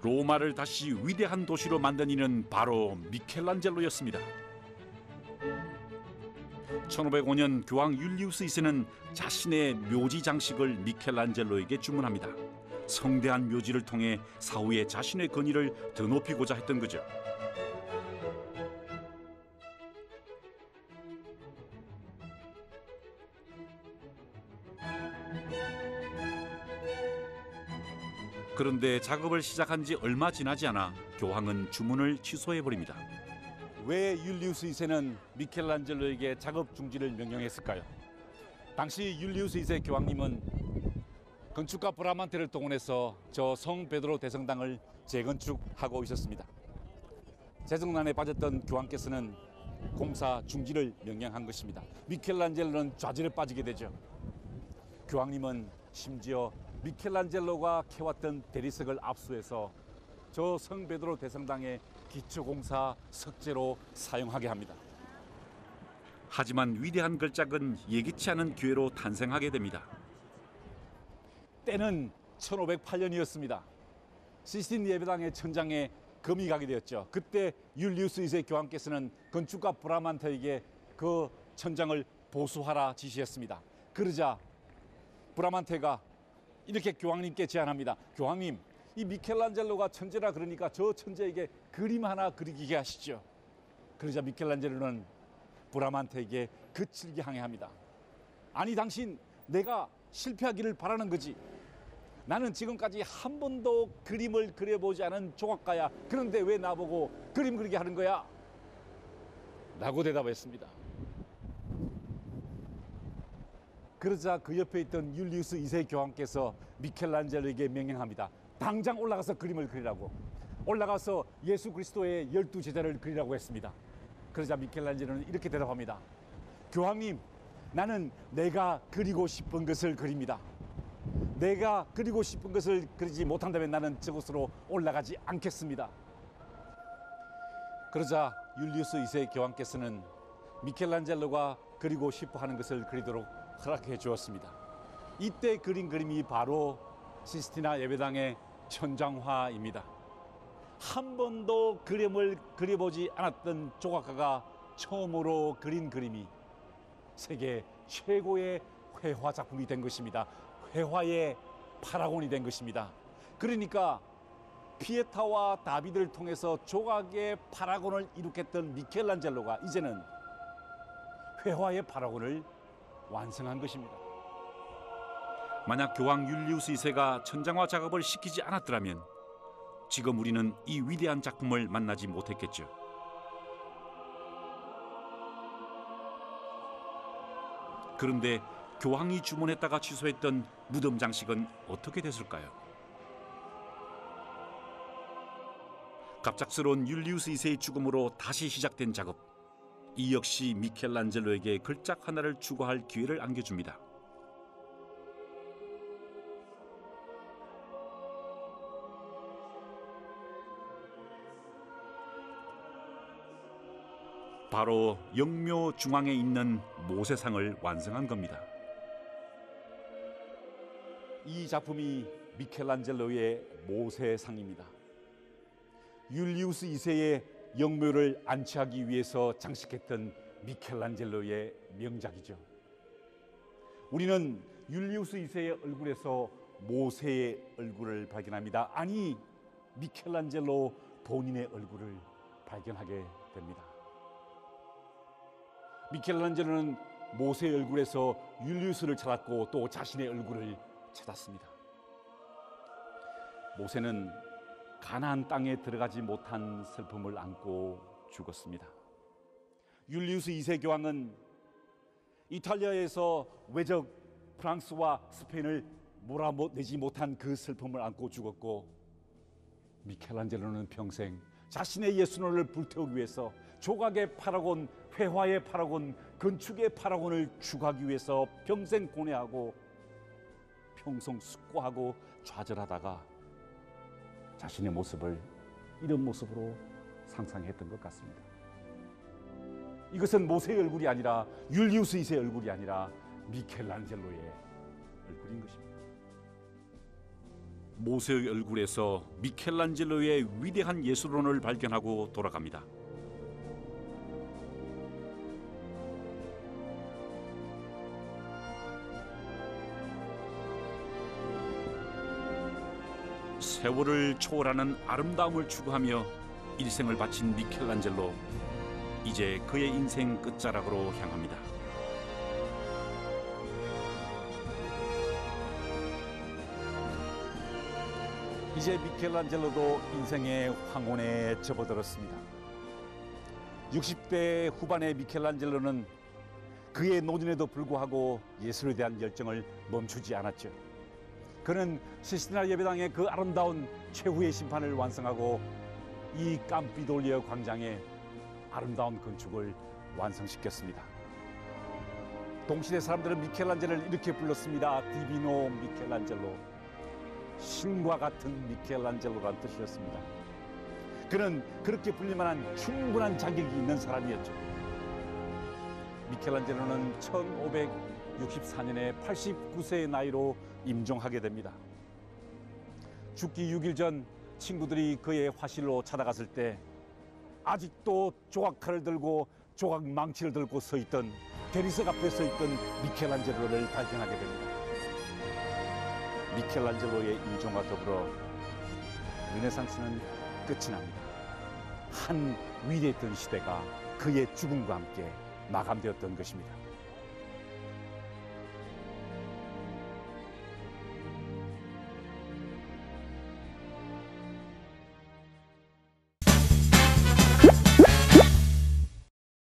로마를 다시 위대한 도시로 만든 이는 바로 미켈란젤로였습니다. 1505년 교황 율리우스 2세는 자신의 묘지 장식을 미켈란젤로에게 주문합니다. 성대한 묘지를 통해 사후에 자신의 권위를 더 높이고자 했던 거죠. 그런데 작업을 시작한 지 얼마 지나지 않아 교황은 주문을 취소해버립니다. 왜 율리우스 2세는 미켈란젤로에게 작업 중지를 명령했을까요? 당시 율리우스 2세 교황님은 건축가 브라만테를 동원해서 저 성 베드로 대성당을 재건축하고 있었습니다. 재정난에 빠졌던 교황께서는 공사 중지를 명령한 것입니다. 미켈란젤로는 좌절에 빠지게 되죠. 교황님은 심지어 미켈란젤로가 캐왔던 대리석을 압수해서 저 성 베드로 대성당의 기초공사 석재로 사용하게 합니다. 하지만 위대한 걸작은 예기치 않은 기회로 탄생하게 됩니다. 때는 1508년이었습니다. 시스틴 예배당의 천장에 금이 가게 되었죠. 그때 율리우스 2세 교황께서는 건축가 브라만테에게 그 천장을 보수하라 지시했습니다. 그러자 브라만테가 이렇게 교황님께 제안합니다. 교황님, 이 미켈란젤로가 천재라 그러니까 저 천재에게 그림 하나 그리게 하시죠. 그러자 미켈란젤로는 브라만테에게 그칠게 항의합니다. 아니, 당신 내가 실패하기를 바라는 거지. 나는 지금까지 한 번도 그림을 그려보지 않은 조각가야. 그런데 왜 나보고 그림 그리게 하는 거야? 라고 대답했습니다. 그러자 그 옆에 있던 율리우스 2세 교황께서 미켈란젤로에게 명령합니다. 당장 올라가서 그림을 그리라고. 올라가서 예수 그리스도의 12제자를 그리라고 했습니다. 그러자 미켈란젤로는 이렇게 대답합니다. 교황님, 나는 내가 그리고 싶은 것을 그립니다. 내가 그리고 싶은 것을 그리지 못한다면 나는 저곳으로 올라가지 않겠습니다. 그러자 율리우스 2세 교황께서는 미켈란젤로가 그리고 싶어 하는 것을 그리도록 허락해 주었습니다. 이때 그린 그림이 바로 시스티나 예배당의 천장화입니다. 한 번도 그림을 그려보지 않았던 조각가가 처음으로 그린 그림이 세계 최고의 회화 작품이 된 것입니다. 회화의 파라곤이 된 것입니다. 그러니까 피에타와 다비드를 통해서 조각의 파라곤을 이룩했던 미켈란젤로가 이제는 회화의 파라곤을 완성한 것입니다. 만약 교황 율리우스 2세가 천장화 작업을 시키지 않았더라면 지금 우리는 이 위대한 작품을 만나지 못했겠죠. 그런데 교황이 주문했다가 취소했던 무덤 장식은 어떻게 됐을까요? 갑작스러운 율리우스 2세의 죽음으로 다시 시작된 작업. 이 역시 미켈란젤로에게 걸작 하나를 추구할 기회를 안겨줍니다. 바로 영묘 중앙에 있는 모세상을 완성한 겁니다. 이 작품이 미켈란젤로의 모세상입니다. 율리우스 2세의 영묘를 안치하기 위해서 장식했던 미켈란젤로의 명작이죠. 우리는 율리우스 2세의 얼굴에서 모세의 얼굴을 발견합니다. 아니, 미켈란젤로 본인의 얼굴을 발견하게 됩니다. 미켈란젤로는 모세의 얼굴에서 율리우스를 찾았고 또 자신의 얼굴을 찾았습니다. 모세는 가나안 땅에 들어가지 못한 슬픔을 안고 죽었습니다. 율리우스 2세 교황은 이탈리아에서 외적 프랑스와 스페인을 몰아내지 못한 그 슬픔을 안고 죽었고, 미켈란젤로는 평생 자신의 예수론을 불태우기 위해서 조각의 파라곤, 회화의 파라곤, 건축의 파라곤을 추구하기 위해서 평생 고뇌하고 평생 숙고하고 좌절하다가 자신의 모습을 이런 모습으로 상상했던 것 같습니다. 이것은 모세의 얼굴이 아니라 율리우스 2세의 얼굴이 아니라 미켈란젤로의 얼굴인 것입니다. 모세의 얼굴에서 미켈란젤로의 위대한 예술론을 발견하고 돌아갑니다. 세월을 초월하는 아름다움을 추구하며 일생을 바친 미켈란젤로, 이제 그의 인생 끝자락으로 향합니다. 이제 미켈란젤로도 인생의 황혼에 접어들었습니다. 60대 후반의 미켈란젤로는 그의 노년에도 불구하고 예술에 대한 열정을 멈추지 않았죠. 그는 시스티나 예배당의 그 아름다운 최후의 심판을 완성하고 이 캄피돌리오 광장에 아름다운 건축을 완성시켰습니다. 동시대 사람들은 미켈란젤로를 이렇게 불렀습니다. 디비노 미켈란젤로, 신과 같은 미켈란젤로란 뜻이었습니다. 그는 그렇게 불릴만한 충분한 자격이 있는 사람이었죠. 미켈란젤로는 1564년에 89세의 나이로 임종하게 됩니다. 죽기 6일 전 친구들이 그의 화실로 찾아갔을 때 아직도 조각칼을 들고 조각 망치를 들고 서 있던, 대리석 앞에 서 있던 미켈란젤로를 발견하게 됩니다. 미켈란젤로의 임종과 더불어 르네상스는 끝이 납니다. 한 위대했던 시대가 그의 죽음과 함께 마감되었던 것입니다.